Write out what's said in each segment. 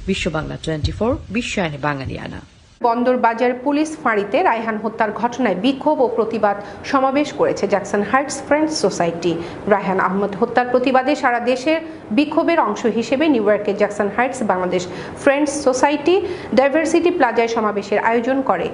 বিশ্ব বাংলা 24 বিশ্বায়নে বাঙালিয়ানা। বন্দরবাজার পুলিশ ফাঁড়িতে রায়হান হত্যার ঘটনায় বিক্ষোভ ও প্রতিবাদ সমাবেশ করেছে Jackson Heights friends society. Raihan Ahmad হত্যার প্রতিবাদে সারা দেশের বিক্ষোভের অংশ হিসেবে নিউ ইয়র্কের Jackson Heights Bangladesh friends society diversity প্লাজায় সমাবেশের আয়োজন করে।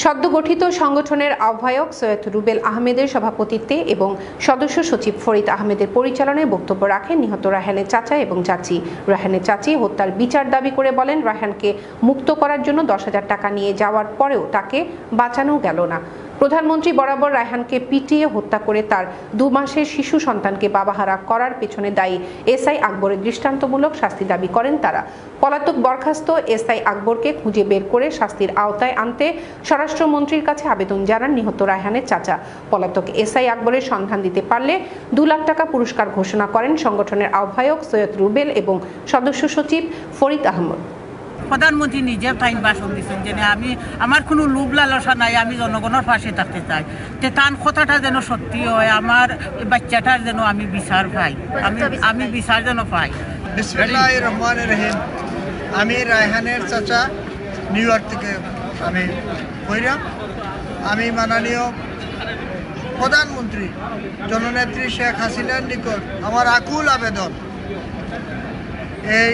সদ্য গঠিত সংগঠনের আহ্বায়ক সৈয়দ রুবেল আহমেদের সভাপতিত্বে এবং সদস্য সচিব ফরিদ আহমেদের পরিচালনায় বক্তব্য রাখেন নিহত রায়হানের চাচা এবং চাচি। রায়হানের চাচি হত্যার বিচার দাবি করে বলেন, রায়হানকে মুক্ত করার জন্য 10,000 টাকা নিয়ে যাওয়ার পরেও তাকে বাঁচানো গেল না। প্রধানমন্ত্রী বরাবর রায়হানকে পিটিয়ে হত্যা করে তার 2 মাসের শিশু সন্তানকে বাবাহারা করার পেছনে দায়ী এসআই আকবরের দৃষ্টান্তমূলক শাস্তি দাবি করেন তারা। পলাতক বরখাস্ত এসআই আকবরকে খুঁজে বের করে শাস্তির আওতায় আনতে স্বরাষ্ট্রমন্ত্রীর কাছে আবেদন জানান নিহত রায়হানের চাচা। পলাতক এসআই আকবরের সন্ধান দিতে পারলে 2 লাখ টাকা পুরস্কার ঘোষণা করেন সংগঠনের আহ্বায়ক সৈয়দ রুবেল এবং সদস্য সচিব ফরিদ আহমদ। প্রধানমন্ত্রী নিজের টাইম ভাষণ দিচ্ছেন যে আমার কোনো লোভ লালসা নাই, আমি জনগণের পাশে থাকতে চাই। যে তার কথাটা যেন সত্যি হয়, আমার বাচ্চাটার যেন আমি বিচার পাই, আমি বিচার যেন পাই। বিসমিল্লাহির রহমানির রহিম। আমি রায়হানের চাচা, নিউ ইয়র্ক থেকে আমি কইরাম। আমি মাননীয় প্রধানমন্ত্রী জননেত্রী শেখ হাসিনার নিকট আমার আকুল আবেদন, এই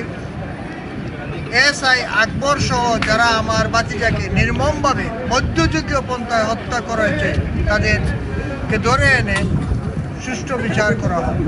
এসআই আকবর সহ যারা আমার বাতিজাকে নির্মমভাবে মধ্যযুগীয় পন্থায় হত্যা করেছে তাদেরকে ধরে এনে সুষ্ঠু বিচার করা হয়।